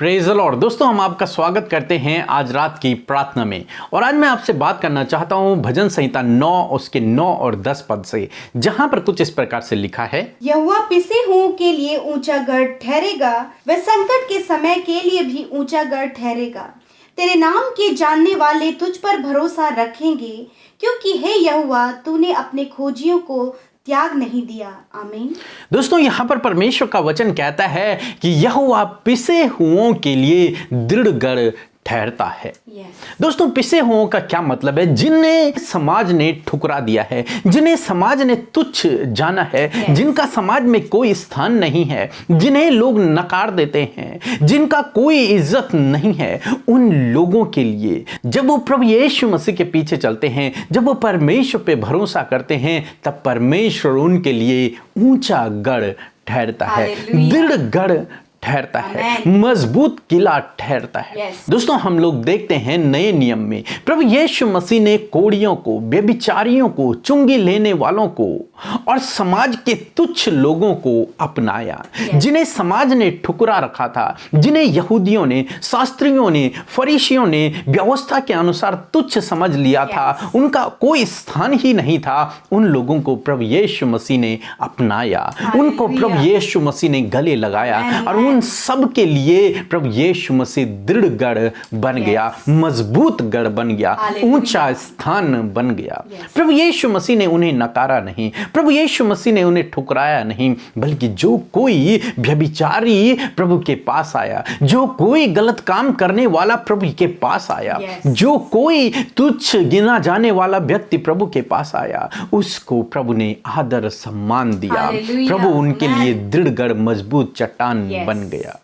Praise the Lord. दोस्तों, हम आपका स्वागत करते हैं आज रात की प्रार्थना में। और आज मैं आपसे बात करना चाहता हूं भजन संहिता 9 उसके 9 और 10 पद से, जहां पर कुछ इस प्रकार से लिखा है। यहोवा पिसे हुओं के लिए ऊंचा गढ़ ठहरेगा, वह संकट के समय के लिए भी ऊंचा गढ़ ठहरेगा। तेरे नाम के जानने वाले तुझ पर भरोसा रखेंगे, क्योंकि हे यहोवा तूने अपने खोजियों को त्याग नहीं दिया। आमीन। दोस्तों, यहाँ पर परमेश्वर का वचन कहता है कि यहोवा पिसे हुओं के लिए दृढ़ गढ़ ठहरता है। दोस्तों, पिसे हुओं का क्या मतलब है? जिन्हें समाज ने ठुकरा दिया है, जिन्हें समाज ने तुच्छ जाना है, जिनका समाज में कोई स्थान नहीं है, जिन्हें लोग नकार देते हैं, जिनका कोई इज्जत नहीं है, उन लोगों के लिए जब वो प्रभु यीशु मसीह के पीछे चलते हैं, जब वो परमेश्वर पे भरोसा करते हैं, तब परमेश्वर उनके लिए ऊंचा गढ़ ठहरता है, दृढ़ गढ़ ठहरता है, मजबूत किला ठहरता है। दोस्तों, हम लोग देखते हैं नए नियम में प्रभु यीशु मसीह ने कोढ़ियों को, व्यभिचारियों को, चुंगी लेने वालों को और समाज के तुच्छ लोगों को अपनाया, जिन्हें समाज ने ठुकरा रखा था, जिन्हें यहूदियों ने, शास्त्रियों ने, फरीसियों ने व्यवस्था के अनुसार तुच्छ समझ लिया था, उनका कोई स्थान ही नहीं था। उन लोगों को प्रभु यीशु मसीह ने अपनाया, उनको प्रभु यीशु मसीह ने गले लगाया और उन सब के लिए प्रभु यीशु मसीह दृढ़ गढ़ बन गया, मजबूत गढ़ बन गया, ऊंचा स्थान बन गया। प्रभु यीशु मसीह ने उन्हें नकारा नहीं, प्रभु यीशु मसीह ने उन्हें ठुकराया नहीं, बल्कि जो कोई व्यभिचारी प्रभु के पास आया, जो कोई गलत काम करने वाला प्रभु के पास आया, जो कोई तुच्छ गिना जाने वाला व्यक्ति प्रभु के पास आया, उसको प्रभु ने आदर सम्मान दिया। प्रभु उनके लिए दृढ़ गढ़, मजबूत चट्टान बन गया।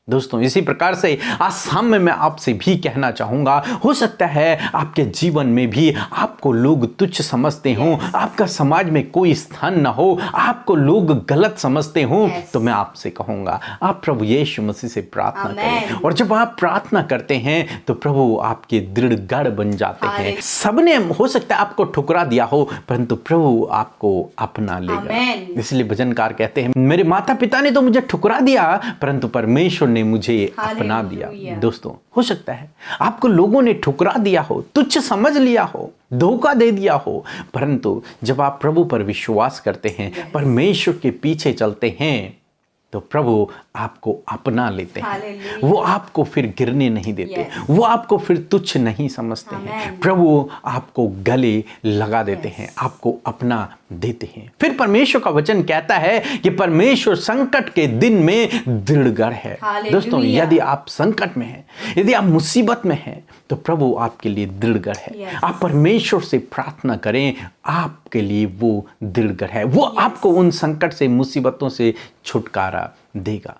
दोस्तों, इसी प्रकार से आज शाम में मैं आपसे भी कहना चाहूंगा, हो सकता है आपके जीवन में भी आपको लोग तुच्छ समझते हों, आपका समाज में कोई स्थान ना हो, आपको लोग गलत समझते हों, तो मैं आपसे कहूंगा आप प्रभु यीशु मसीह से प्रार्थना करें। और जब आप प्रार्थना करते हैं तो प्रभु आपके दृढ़ गढ़ बन जाते हैं। सबने हो सकता है आपको ठुकरा दिया हो, परंतु प्रभु आपको अपना लेगा। इसलिए भजनकार कहते हैं, मेरे माता पिता ने तो मुझे ठुकरा दिया, परंतु परमेश्वर ने मुझे अपना दिया। दोस्तों, हो सकता है आपको लोगों ने ठुकरा दिया हो, तुच्छ समझ लिया हो, धोखा दे दिया हो, परंतु जब आप प्रभु पर विश्वास करते हैं, परमेश्वर के पीछे चलते हैं, तो प्रभु आपको अपना लेते हैं। वो आपको फिर गिरने नहीं देते, वो आपको फिर तुच्छ नहीं समझते हैं। प्रभु आपको गले लगा देते हैं, आपको अपना देते हैं। फिर परमेश्वर का वचन कहता है कि परमेश्वर संकट के दिन में दृढ़ गढ़ है। दोस्तों, यदि आप संकट में हैं, यदि आप मुसीबत में हैं, तो प्रभु आपके लिए दृढ़ गढ़ है। आप परमेश्वर से प्रार्थना करें, आपके लिए वो दृढ़ गढ़ है। वो आपको उन संकट से, मुसीबतों से छुटकारा देगा।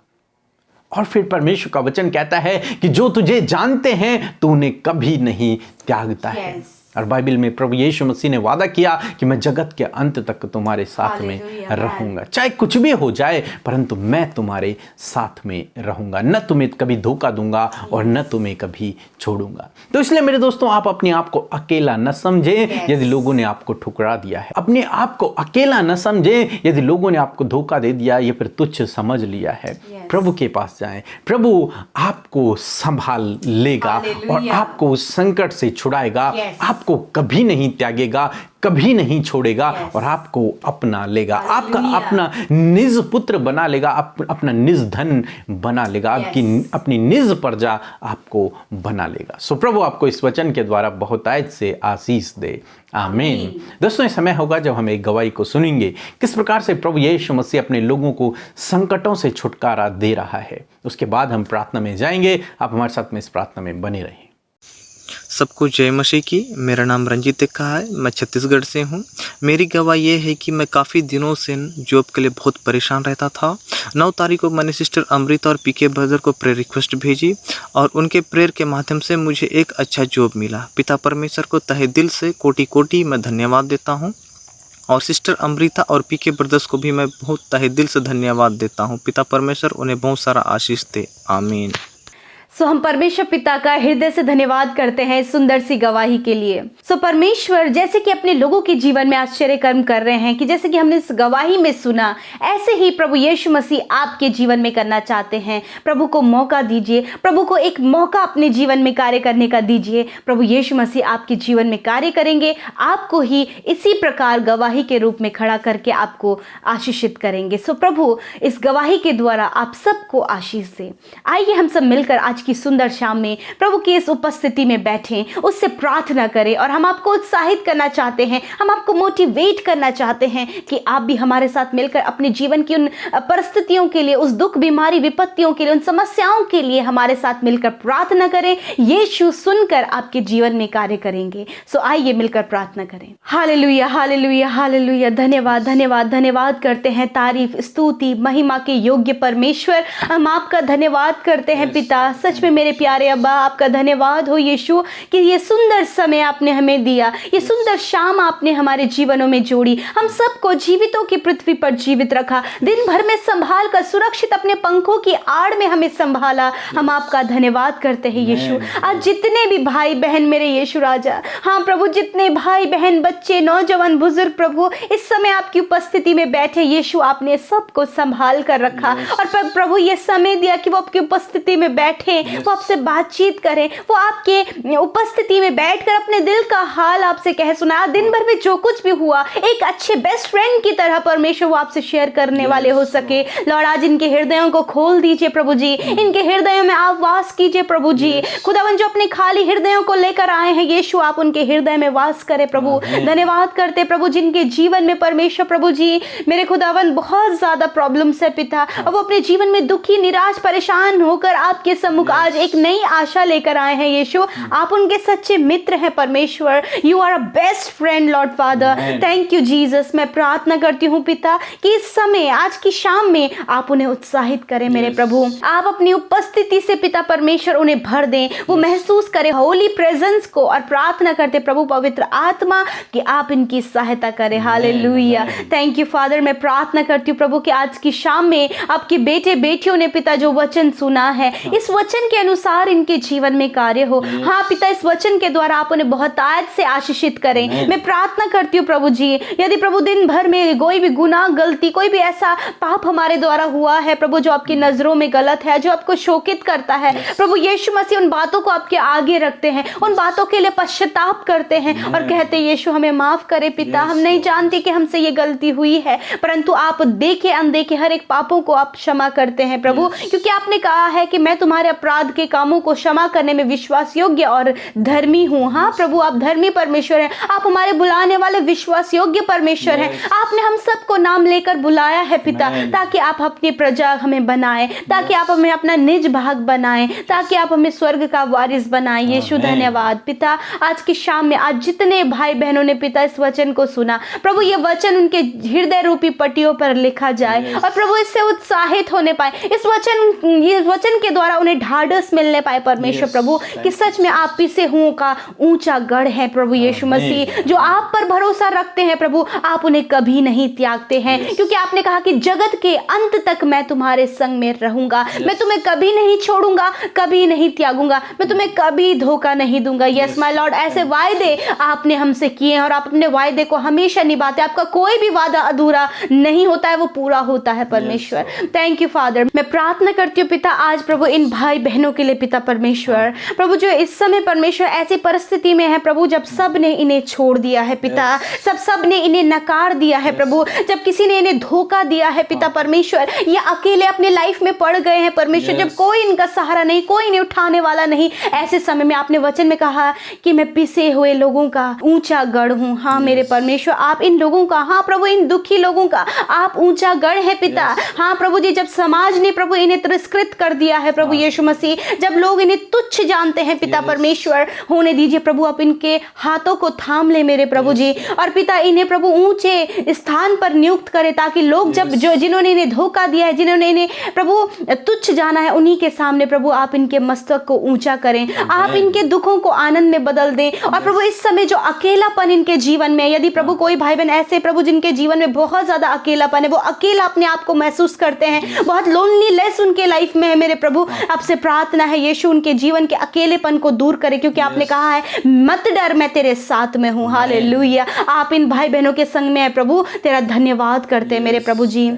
और फिर परमेश्वर का वचन कहता है कि जो तुझे जानते हैं तो उन्हें कभी नहीं त्यागता है। और बाइबल में प्रभु यीशु मसीह ने वादा किया कि मैं जगत के अंत तक तुम्हारे साथ में रहूंगा, चाहे कुछ भी हो जाए, परंतु मैं तुम्हारे साथ में रहूंगा, न तुम्हें कभी धोखा दूंगा और न तुम्हें कभी छोड़ूंगा। तो इसलिए मेरे दोस्तों, आप अपने आप को अकेला न समझें यदि लोगों ने आपको ठुकरा दिया है। अपने आप को अकेला न समझें यदि लोगों ने आपको धोखा दे दिया या फिर तुच्छ समझ लिया है। प्रभु के पास जाएं, प्रभु आपको संभाल लेगा और आपको उस संकट से छुड़ाएगा, आपको कभी नहीं त्यागेगा, कभी नहीं छोड़ेगा और आपको अपना लेगा, आपका अपना निज पुत्र बना लेगा, अपना निज धन बना लेगा, अपनी निज प्रजा आपको बना लेगा। सो प्रभु आपको इस वचन के द्वारा बहुतायत से आशीष दे। आमीन। दोस्तों, ये समय होगा जब हम एक गवाही को सुनेंगे, किस प्रकार से प्रभु यीशु मसीह अपने लोगों को संकटों से छुटकारा दे रहा है। उसके बाद हम प्रार्थना में जाएंगे। आप हमारे साथ में इस प्रार्थना में बने रहें। सबको जय मसीह की। मेरा नाम रंजीत तिक्का है, मैं छत्तीसगढ़ से हूँ। मेरी गवाही ये है कि मैं काफ़ी दिनों से जॉब के लिए बहुत परेशान रहता था। 9 तारीख को मैंने सिस्टर अमृता और पीके ब्रदर को प्रेयर रिक्वेस्ट भेजी और उनके प्रेयर के माध्यम से मुझे एक अच्छा जॉब मिला। पिता परमेश्वर को तहे दिल से कोटि कोटि मैं धन्यवाद देता हूँ और सिस्टर अमृता और पीके ब्रदर्स को भी मैं बहुत तहे दिल से धन्यवाद देता हूँ। पिता परमेश्वर उन्हें बहुत सारा आशीष दे। आमीन। सो हम परमेश्वर पिता का हृदय से धन्यवाद करते हैं इस सुंदर सी गवाही के लिए। सो परमेश्वर जैसे कि अपने लोगों के जीवन में आश्चर्य कर्म कर रहे हैं कि जैसे कि हमने इस गवाही में सुना, ऐसे ही प्रभु यीशु मसीह आपके जीवन में करना चाहते हैं। प्रभु को मौका दीजिए, प्रभु को एक मौका अपने जीवन में कार्य करने का दीजिए। प्रभु यीशु मसीह आपके जीवन में कार्य करेंगे, आपको ही इसी प्रकार गवाही के रूप में खड़ा करके आपको आशीषित करेंगे। सो प्रभु इस गवाही के द्वारा आप सबको आशीष दे। आइए हम सब मिलकर आज की सुंदर शाम में प्रभु की इस उपस्थिति में बैठें, उससे प्रार्थना करें और हम आपको उत्साहित करना चाहते हैं, हम आपको मोटिवेट करना चाहते हैं कि आप भी हमारे साथ मिलकर अपने जीवन की उन परिस्थितियों के लिए, उस दुख, बीमारी, विपत्तियों के लिए, उन समस्याओं के लिए हमारे साथ मिलकर प्रार्थना करें। यीशु सुनकर आपके जीवन में कार्य करेंगे। सो आइए मिलकर प्रार्थना करें। Hallelujah, hallelujah, hallelujah. धन्यवाद, धन्यवाद, धन्यवाद करते हैं। तारीफ, स्तुति, महिमा के योग्य परमेश्वर, हम आपका धन्यवाद करते हैं पिता। सच में मेरे प्यारे अब्बा, आपका धन्यवाद हो यीशु कि ये सुंदर समय आपने हमें दिया, ये सुंदर शाम आपने हमारे जीवनों में जोड़ी, हम सबको जीवितों की पृथ्वी पर जीवित रखा, दिन भर में संभाल कर सुरक्षित अपने पंखों की आड़ में हमें संभाला। हम आपका धन्यवाद करते हैं यीशु। आज जितने भी भाई बहन मेरे यीशु राजा, हाँ प्रभु, जितने भाई बहन, बच्चे, नौजवान, बुजुर्ग प्रभु इस समय आपकी उपस्थिति में बैठे, यीशु आपने सबको संभाल कर रखा और प्रभु ये समय दिया कि वो आपकी उपस्थिति में बैठे, वो आपसे बातचीत करें, वो आपके उपस्थिति में बैठकर अपने दिल का हाल आपसे कह सुनाया। दिन भर में जो कुछ भी हुआ एक अच्छे बेस्ट फ्रेंड की तरह परमेश्वर वो आपसे शेयर करने वाले हो सके। लॉर्ड आज इनके हृदयों को खोल दीजिए प्रभु जी, इनके हृदयों में आप वास कीजिए प्रभु जी। खुदावन जो अपने खाली हृदयों को लेकर आए हैं यीशु, आप उनके हृदय में वास करें प्रभु। धन्यवाद करते प्रभु जिनके जीवन में परमेश्वर प्रभु जी मेरे खुदावन बहुत ज्यादा प्रॉब्लम्स है पिता, अब वो अपने जीवन में दुखी, निराश, परेशान होकर आपके सम्मुख आज एक नई आशा लेकर आए हैं यीशु। आप उनके सच्चे मित्र हैं परमेश्वर। You are a best friend Lord Father. Thank you Jesus. मैं प्रार्थना करती हूँ पिता कि इस समय, आज की शाम में आप उन्हें उत्साहित करें मेरे प्रभु। आप अपनी उपस्थिति से पिता परमेश्वर उन्हें भर दें, वो महसूस करें होली प्रेजेंस को, और प्रार्थना करते प्रभु पवित्र आत्मा कि आप इनकी सहायता करें। हालेलुया। Thank you father. मैं प्रार्थना करती हूँ प्रभु कि आज की शाम में आपके बेटे बेटियों ने पिता जो वचन सुना है, इस वचन के अनुसार इनके जीवन में कार्य हो। हाँ पिता, इस वचन के द्वारा आप उन्हें बहुतायत से आशीषित करें। मैं प्रार्थना करती हूँ प्रभु जी, यदि प्रभु दिन भर में कोई भी गुनाह, गलती, कोई भी ऐसा पाप हमारे द्वारा हुआ है प्रभु जो आपकी नजरों में गलत है, जो आपको शोकित करता है प्रभु यीशु मसीह, उन बातों को आपके आगे रखते हैं, उन बातों के लिए पश्चाताप करते हैं और कहते हैं यीशु हमें माफ करे पिता, हम नहीं जानते कि हमसे ये गलती हुई है, परंतु आप देखे अनदेखे हर एक पापों को आप क्षमा करते हैं प्रभु, क्योंकि आपने कहा है कि मैं तुम्हारे अपराध के कामों को क्षमा करने में विश्वास योग्य और धर्मी हूँ। हाँ प्रभु, आप धर्मी परमेश्वर हैं, आप हमारे बुलाने वाले विश्वास योग्य परमेश्वर हैं। आपने हम सबको नाम लेकर बुलाया है पिता, ताकि आप अपनी प्रजा हमें बनाए, ताकि आप हमें अपना निज भाग बनाए, ताकि आप हमें स्वर्ग का वारिस बनाए। यीशु धन्यवाद पिता। आज की शाम में आज जितने भाई बहनों ने पिता इस वचन को सुना प्रभु, ये वचन उनके हृदय रूपी पट्टियों पर लिखा जाए और प्रभु इससे उत्साहित होने पाए, इस वचन के द्वारा उन्हें ढाढ़स मिलने पाए परमेश्वर प्रभु, कि सच में आप पिसे हुओं का ऊंचा गढ़ है प्रभु यीशु मसीह। जो आप पर भरोसा रखते हैं प्रभु, आप उन्हें कभी नहीं त्यागते हैं, क्योंकि आपने कहा कि जगत के अंत तक मैं तुम्हारे संग में रहूंगा, मैं तुम्हें कभी नहीं छोड़ूंगा, कभी नहीं त्यागूंगा, मैं तुम्हें कभी धोखा नहीं दूंगा। यस माय लॉर्ड, ऐसे वायदे आपने हमसे किए हैं और आप अपने वायदे को हमेशा निभाते हैं। आपका कोई भी वादा अधूरा नहीं होता है, वो पूरा होता है परमेश्वर। Thank you father. मैं प्रार्थना करती हूँ पिता आज प्रभु इन भाई बहनों के लिए पिता परमेश्वर, प्रभु जो इस समय परमेश्वर ऐसी परिस्थिति में है प्रभु, जब सब ने इन्हें छोड़ दिया है पिता, सब ने इन्हें नकार दिया है प्रभु, जब किसी ने इन्हें धोखा दिया है पिता परमेश्वर, ये अकेले अपने लाइफ में पड़ गए हैं परमेश्वर, जब कोई इनका सहारा नहीं, कोई इन्हें उठाने वाला नहीं, ऐसे समय में आपने वचन में कहा कि मैं पिसे हुए लोगों का ऊंचा गढ़ हूँ। हाँ मेरे परमेश्वर, आप इन लोगों का, हाँ प्रभु इन दुखी लोगों का आप ऊंचा गढ़ है पिता। हाँ प्रभु जी, जब समाज ने प्रभु इन्हें तिरस्कृत कर दिया है प्रभु यीशु मसीह, जब लोग इन्हें तुच्छ जानते हैं पिता परमेश्वर, होने दीजिए प्रभु, आप इनके हाथों को थाम ले मेरे प्रभु जी, और पिता इन्हें प्रभु ऊंचे स्थान पर नियुक्त करे, ताकि लोग जब जिन्होंने इन्हें धोखा दिया है, जिन्होंने इन्हें प्रभु तुच्छ जाना है, उन्हीं के सामने प्रभु आप इनके मस्तक को ऊंचा करें, आप इनके दुखों को आनंद में बदल दें। और प्रभु इस समय जो अकेलापन इनके जीवन में, यदि प्रभु कोई भाई बहन ऐसे प्रभु जिनके जीवन में बहुत ज्यादा अकेलापन है, वो अकेला अपने आप को महसूस करते हैं, बहुत लोनलीनेस उनके लाइफ में है मेरे प्रभु, आपसे प्रार्थना है यीशु उनके जीवन के अकेलेपन को दूर करे, क्योंकि आपने कहा है मत डर मैं तेरे साथ में हूँ। हालेलुया। आप इन भाई बहनों के संग में है प्रभु, तेरा धन्यवाद करते हैं मेरे प्रभु जी।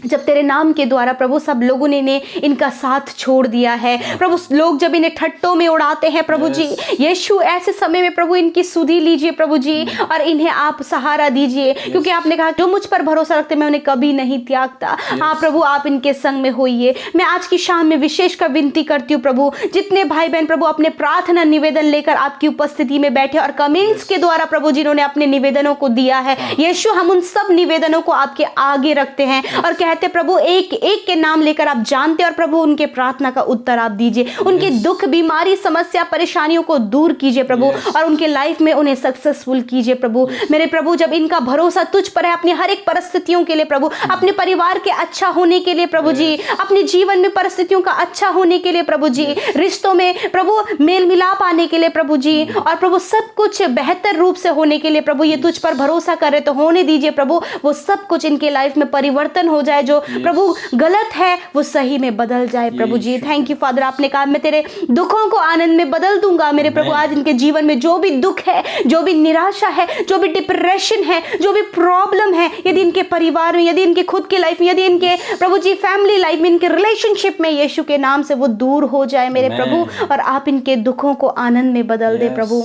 जब तेरे नाम के द्वारा प्रभु सब लोगों ने इनका साथ छोड़ दिया है प्रभु, लोग जब इन्हें ठट्टों में उड़ाते हैं प्रभु जी, यीशु ऐसे समय में प्रभु इनकी सुधि लीजिए प्रभु जी, और इन्हें आप सहारा दीजिए, क्योंकि आपने कहा जो मुझ पर भरोसा रखते मैं उन्हें कभी नहीं त्यागता। हाँ प्रभु, आप इनके संग में होइए। मैं आज की शाम में विशेषकर विनती करती हूँ प्रभु, जितने भाई बहन प्रभु अपने प्रार्थना निवेदन लेकर आपकी उपस्थिति में बैठे और कमेंट्स के द्वारा प्रभु जिन्होंने अपने निवेदनों को दिया है, यीशु हम उन सब निवेदनों को आपके आगे रखते हैं और कहते प्रभु एक एक के नाम लेकर आप जानते और प्रभु उनके प्रार्थना का उत्तर आप दीजिए, उनके दुख बीमारी समस्या परेशानियों को दूर कीजिए प्रभु, और उनके लाइफ में उन्हें सक्सेसफुल कीजिए प्रभु। मेरे प्रभु जब इनका भरोसा तुझ पर है अपनी हर एक परिस्थितियों के लिए प्रभु, अपने परिवार के अच्छा होने के लिए प्रभु जी, अपने जीवन में परिस्थितियों का अच्छा होने के लिए प्रभु जी, रिश्तों में प्रभु मेल मिलाप आने के लिए प्रभु जी, और प्रभु सब कुछ बेहतर रूप से होने के लिए प्रभु ये तुझ पर भरोसा करे तो होने दीजिए प्रभु, वो सब कुछ इनके लाइफ में परिवर्तन हो जाए, जो प्रभु गलत है वो सही में बदल जाए प्रभु जी। थैंक यू फादर, आपने कहा मैं तेरे दुखों को आनंद में बदल दूंगा। मेरे प्रभु आज इनके जीवन में जो भी दुख है, जो भी निराशा है, जो भी डिप्रेशन है, जो भी प्रॉब्लम है, यदि इनके परिवार में, यदि इनके खुद के लाइफ में, यदि इनके प्रभु जी फैमिली लाइफ में, इनके रिलेशनशिप में, यीशु के नाम से वो दूर हो जाए मेरे प्रभु, और आप इनके दुखों को आनंद में बदल दे प्रभु।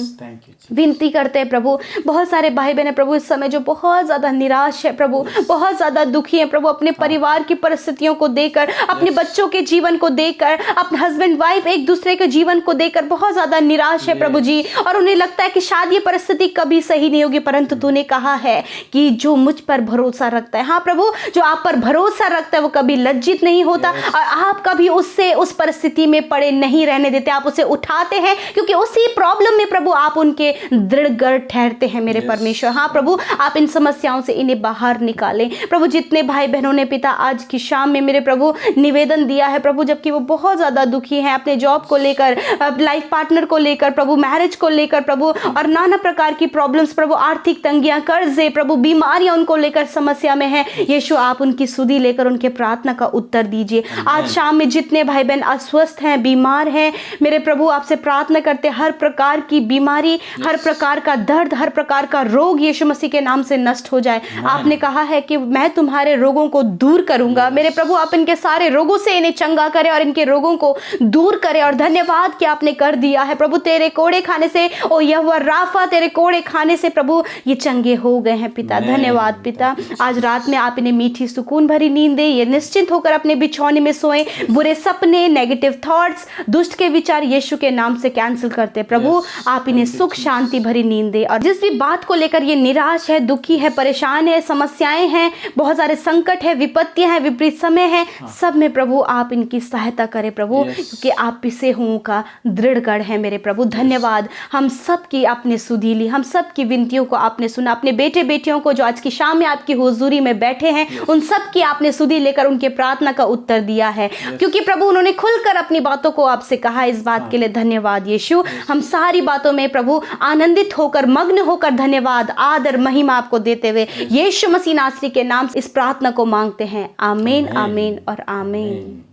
विनती करते हैं प्रभु, बहुत सारे भाई बहन प्रभु इस समय जो बहुत ज्यादा निराश है प्रभु, बहुत ज्यादा दुखी है प्रभु, अपने परिवार की परिस्थितियों को देखकर, अपने बच्चों के जीवन को देखकर, अपने हस्बैंड वाइफ एक दूसरे के जीवन को देखकर बहुत ज्यादा निराश है प्रभु जी, और उन्हें लगता है कि शायद ये परिस्थिति कभी सही नहीं होगी, परंतु तूने कहा है कि जो मुझ पर भरोसा रखता है, हाँ प्रभु जो आप पर भरोसा रखता है वो कभी लज्जित नहीं होता, और आप कभी उससे उस परिस्थिति में पड़े नहीं रहने देते, आप उसे उठाते हैं, क्योंकि उसी प्रॉब्लम में प्रभु आप उनके दृढ़ गढ़ ठहरते हैं मेरे परमेश्वर। हाँ प्रभु आप इन समस्याओं से इन्हें बाहर निकालें प्रभु। जितने भाई बहनों ने पिता आज की शाम में मेरे प्रभु निवेदन दिया है प्रभु, जबकि वो बहुत ज्यादा दुखी हैं अपने जॉब को लेकर, लाइफ पार्टनर को लेकर प्रभु, मैरिज को लेकर प्रभु, और नाना प्रकार की प्रॉब्लम्स प्रभु, आर्थिक तंगियां, कर्जे प्रभु, बीमारियां उनको लेकर समस्या में है, यीशु आप उनकी सुधि लेकर उनके प्रार्थना का उत्तर दीजिए। आज शाम में जितने भाई बहन अस्वस्थ हैं, बीमार हैं मेरे प्रभु, आपसे प्रार्थना करते हर प्रकार की बीमारी, हर प्रकार का दर्द, हर प्रकार का रोग यीशु मसीह के नाम से नष्ट हो जाए। आपने कहा है कि मैं तुम्हारे रोगों को दूर करूंगा। मेरे प्रभु आप इनके सारे रोगों से इन्हें चंगा करें और इनके रोगों को दूर करें, और धन्यवाद कि आपने कर दिया है प्रभु, तेरे कोड़े खाने से, ओ यहोवा राफा, तेरे कोड़े खाने से प्रभु ये चंगे हो गए हैं पिता। धन्यवाद पिता, आज रात में आप इन्हें मीठी सुकून भरी नींद दे, ये निश्चिंत होकर अपने बिछौने में सोए, बुरे सपने, नेगेटिव थॉट्स, दुष्ट के विचार यीशु के नाम से कैंसिल करते प्रभु, आप इन्हें सुख शांति भरी नींद दे, और जिस भी बात को लेकर ये निराश है, दुखी है, परेशान है, समस्याएं हैं, बहुत सारे संकट है, विपत्तियां हैं, विपरीत समय है, सब में प्रभु आप इनकी सहायता करें प्रभु, क्योंकि आप पिसे हुओं का दृढ़ गढ़ है मेरे प्रभु। धन्यवाद, हम सब की आपने सुधी ली, हम सब की विनतियों को आपने सुना, अपने बेटे बेटियों को जो आज की शाम में आपकी हुजूरी में बैठे हैं उन सब की आपने सुधी लेकर उनके प्रार्थना का उत्तर दिया है, क्योंकि प्रभु उन्होंने खुलकर अपनी बातों को आपसे कहा। इस बात के लिए धन्यवाद यीशु, हम सारी बातों में प्रभु आनंदित होकर, मग्न होकर धन्यवाद, आदर, महिमा आपको देते हुए यीशु मसीह नासरी के नाम से इस प्रार्थना को मांगते हैं। आमीन, आमीन और आमीन।